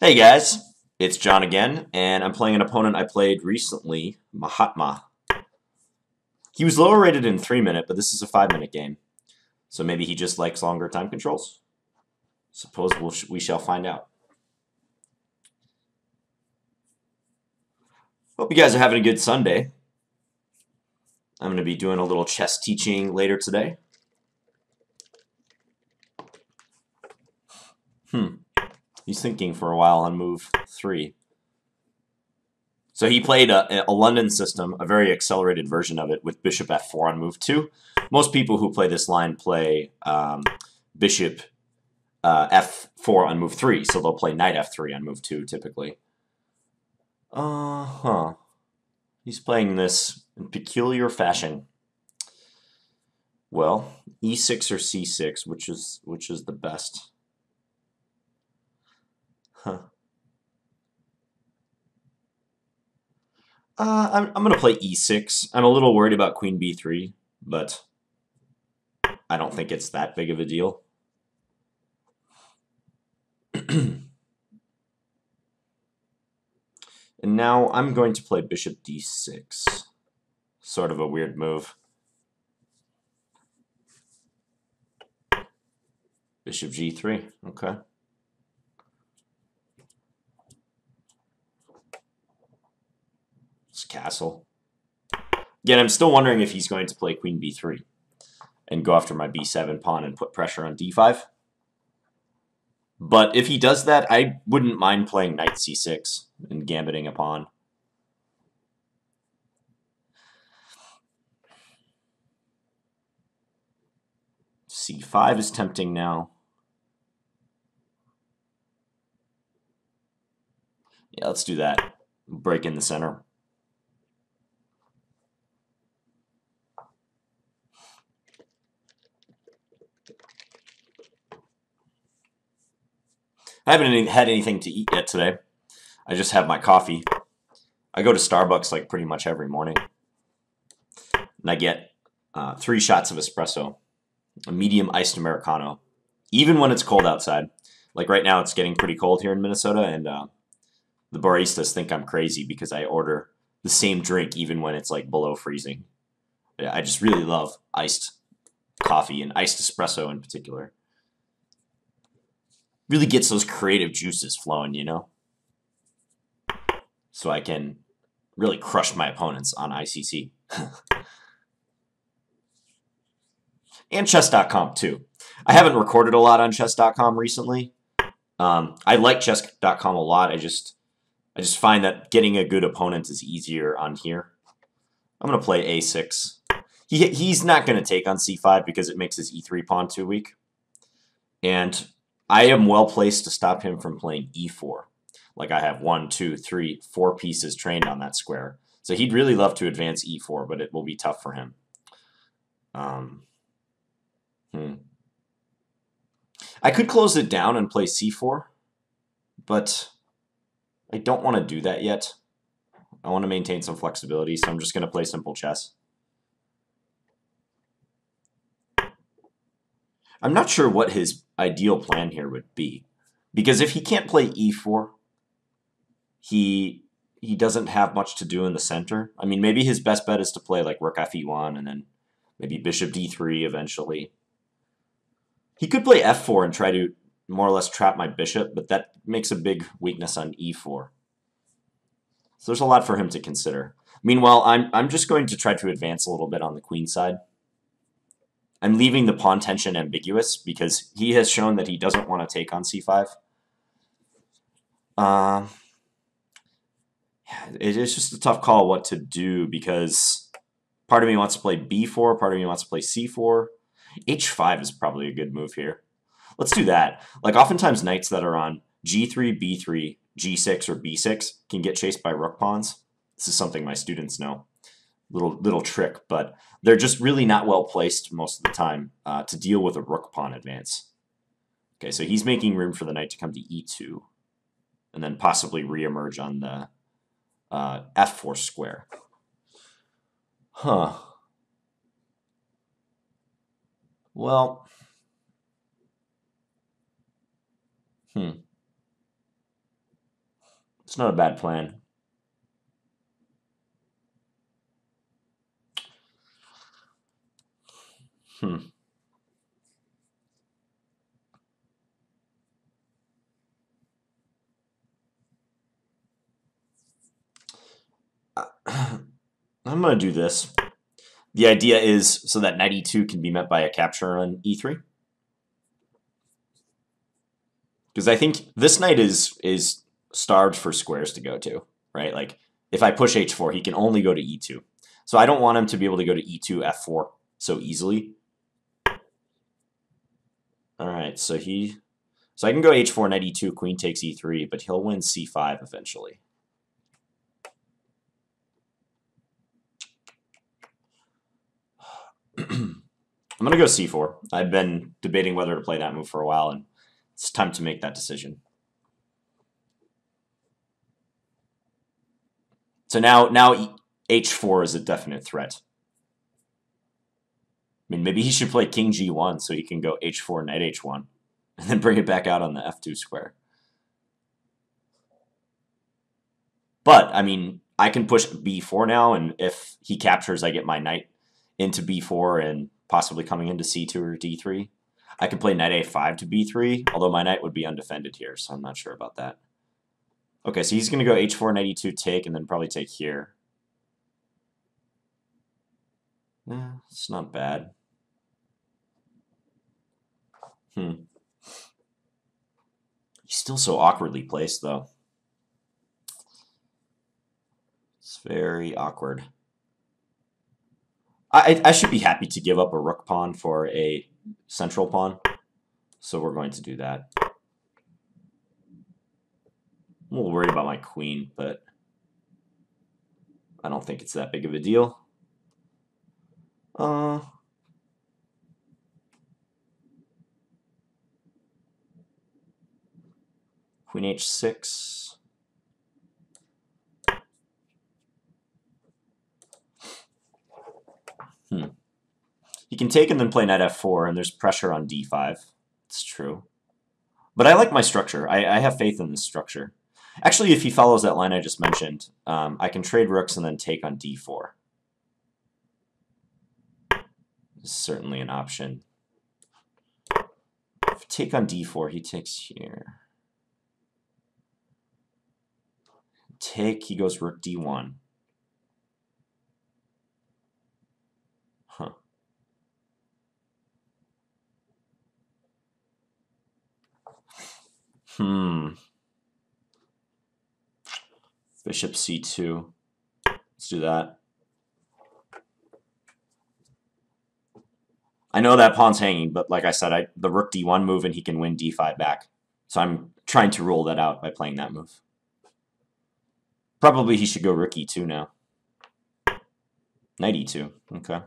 Hey guys, it's John again, and I'm playing an opponent I played recently, Mahatma. He was lower rated in 3-minute, but this is a 5-minute game, so maybe he just likes longer time controls. Suppose we shall find out. Hope you guys are having a good Sunday. I'm going to be doing a little chess teaching later today. He's thinking for a while on move 3. So he played a London system, a very accelerated version of it, with bishop f4 on move 2. Most people who play this line play bishop f4 on move 3, so they'll play knight f3 on move 2, typically. He's playing this in peculiar fashion. Well, e6 or c6, which is the best? I'm going to play e6. I'm a little worried about queen b3, but I don't think it's that big of a deal. And now I'm going to play bishop d6. Sort of a weird move. Bishop g3, okay. It's castle. Again, I'm still wondering if he's going to play queen b3 and go after my b7 pawn and put pressure on d5. But if he does that, I wouldn't mind playing knight c6 and gambiting a pawn. c5 is tempting now. Yeah, let's do that. Break in the center. I haven't had anything to eat yet today. I just have my coffee. I go to Starbucks like pretty much every morning. And I get 3 shots of espresso, a medium iced Americano, even when it's cold outside. Like right now, it's getting pretty cold here in Minnesota, and the baristas think I'm crazy because I order the same drink even when it's like below freezing. I just really love iced coffee and iced espresso in particular. Really gets those creative juices flowing, you know? So I can really crush my opponents on ICC. And chess.com too. I haven't recorded a lot on chess.com recently. I like chess.com a lot. I just find that getting a good opponent is easier on here. I'm going to play a6. He's not going to take on c5 because it makes his e3 pawn too weak. And I am well placed to stop him from playing e4. Like I have 1, 2, 3, 4 pieces trained on that square. So he'd really love to advance e4, but it will be tough for him. I could close it down and play c4, but I don't want to do that yet. I want to maintain some flexibility, so I'm just going to play simple chess. I'm not sure what his ideal plan here would be, because if he can't play e4, he doesn't have much to do in the center. I mean, maybe his best bet is to play like rook f e1 and then maybe bishop d3 eventually. He could play f4 and try to more or less trap my bishop, but that makes a big weakness on e4. So there's a lot for him to consider. Meanwhile, I'm just going to try to advance a little bit on the queen side. I'm leaving the pawn tension ambiguous because he has shown that he doesn't want to take on c5. It is just a tough call what to do because part of me wants to play b4, part of me wants to play c4. h5 is probably a good move here. Let's do that. Like oftentimes knights that are on g3, b3, g6, or b6 can get chased by rook pawns. This is something my students know. Little trick, but they're just really not well placed most of the time to deal with a rook pawn advance. Okay, so he's making room for the knight to come to e2 and then possibly reemerge on the f4 square. Well, It's not a bad plan. I'm going to do this. The idea is so that knight e2 can be met by a capture on e3. Because I think this knight is starved for squares to go to, right? Like, if I push h4, he can only go to e2. So I don't want him to be able to go to e2, f4 so easily. All right, so I can go h4, knight e2, queen takes e3, but he'll win c5 eventually. I'm going to go c4. I've been debating whether to play that move for a while, and it's time to make that decision. So now h4 is a definite threat. I mean, maybe he should play king g1 so he can go h4, knight h1, and then bring it back out on the f2 square. But, I mean, I can push b4 now, and if he captures, I get my knight into b4 and possibly coming into c2 or d3. I could play knight a5 to b3, although my knight would be undefended here, so I'm not sure about that. Okay, so he's going to go h4, knight e2, take, and then probably take here. Yeah, it's not bad. He's still so awkwardly placed, though. It's very awkward. I should be happy to give up a rook pawn for a central pawn, so we're going to do that. I'm a little worried about my queen, but I don't think it's that big of a deal. Queen h6. He can take and then play knight f4, and there's pressure on d5. It's true. But I like my structure. I have faith in this structure. Actually, if he follows that line I just mentioned, I can trade rooks and then take on d4. This is certainly an option. If I take on d4, he takes here. Take, he goes rook d1. Huh. Bishop c2. Let's do that. I know that pawn's hanging, but like I said, the rook d1 move and he can win d5 back. So I'm trying to rule that out by playing that move. Probably he should go rook e2 now. Knight e2. Okay.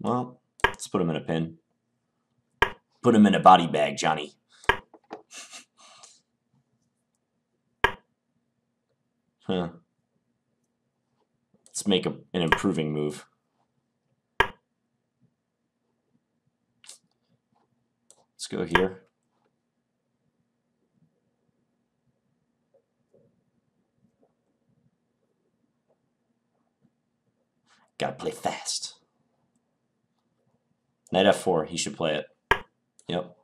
Well, let's put him in a pin. Put him in a body bag, Johnny. Huh. Let's make an improving move. Let's go here. Gotta play fast. Knight f4, he should play it. Yep.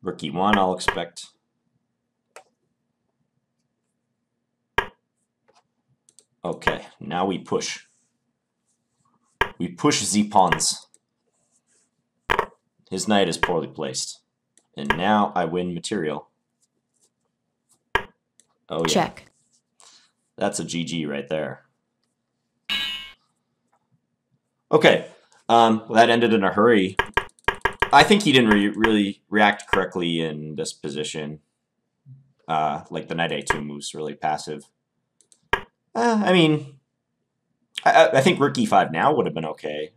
Rook e1, I'll expect. Okay, now we push. We push z-pawns. His knight is poorly placed. And now I win material. Oh yeah. Check. That's a GG right there. Okay, that ended in a hurry. I think he didn't really react correctly in this position. Like the knight a2 move's really passive. I mean, I think rook e5 now would have been okay.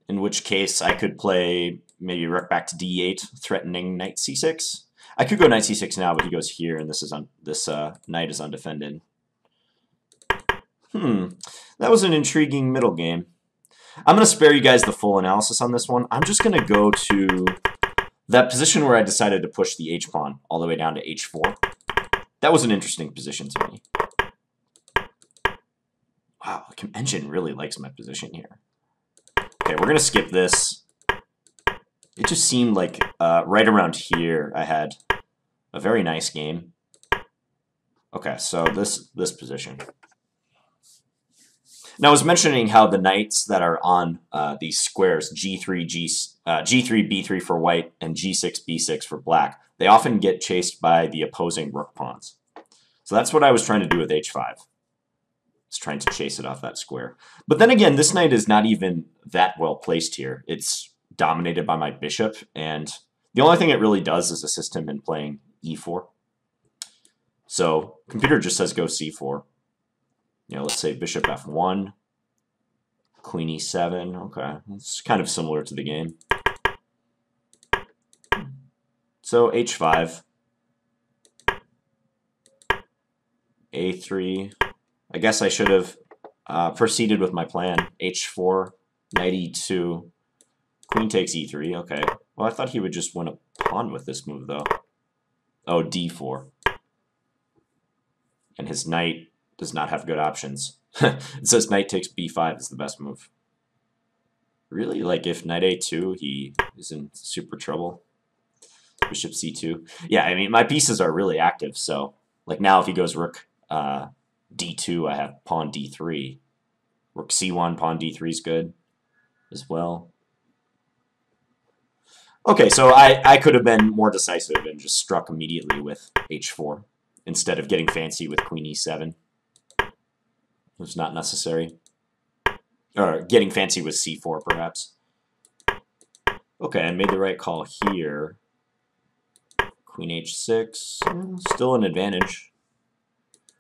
In which case I could play maybe rook back to d8, threatening knight c6. I could go knight c6 now, but he goes here, and this knight is undefended. That was an intriguing middle game. I'm going to spare you guys the full analysis on this one. I'm just going to go to That position where I decided to push the h-pawn all the way down to h4, that was an interesting position to me. Wow, Engine really likes my position here. Okay, we're going to skip this. It just seemed like right around here I had a very nice game. Okay, so this position. Now I was mentioning how the knights that are on these squares, G3, B3 for white, and G6, B6 for black, they often get chased by the opposing rook pawns. So that's what I was trying to do with H5. It's trying to chase it off that square. But then again, this knight is not even that well placed here. It's dominated by my bishop, and the only thing it really does is assist him in playing E4. So computer just says go C4. You know, let's say bishop F1, queen E7. Okay, it's kind of similar to the game. So H5, A3. I guess I should have proceeded with my plan. H4, knight E2, queen takes E3. Okay. Well, I thought he would just win a pawn with this move, though. Oh, D4. And his knight does not have good options. It says knight takes B5 is the best move. Really? Like, if knight A2, he is in super trouble. Bishop C2. Yeah, I mean, my pieces are really active, so... Like, now if he goes rook... D2, I have pawn D3. Rook C1, pawn D3 is good as well. Okay, so I could have been more decisive and just struck immediately with H4 instead of getting fancy with queen E7. It was not necessary. Or getting fancy with C4, perhaps. Okay, I made the right call here. Queen H6, still an advantage.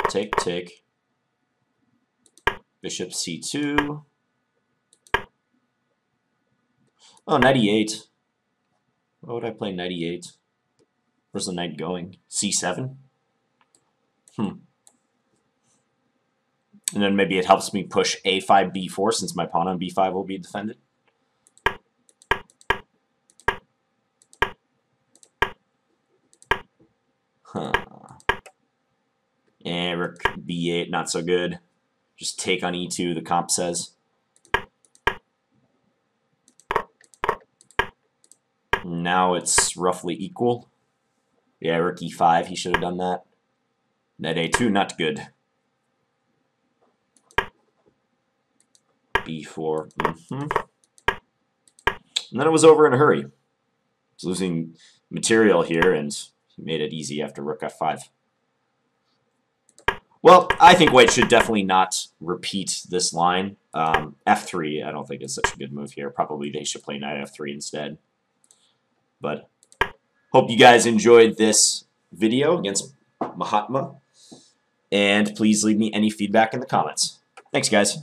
Take, take. Bishop C2. Oh, knight E8. Why would I play knight E8? Where's the knight going? C7? And then maybe it helps me push A5, B4 since my pawn on B5 will be defended. And rook B8, not so good. Just take on E2, the comp says. Now it's roughly equal. Yeah, rook E5, he should have done that. Knight A2, not good. B4. And then it was over in a hurry. I was losing material here, and he made it easy after rook F5. Well, I think white should definitely not repeat this line. F3, I don't think is such a good move here. Probably they should play knight F3 instead. But hope you guys enjoyed this video against Mahatma. And please leave me any feedback in the comments. Thanks, guys.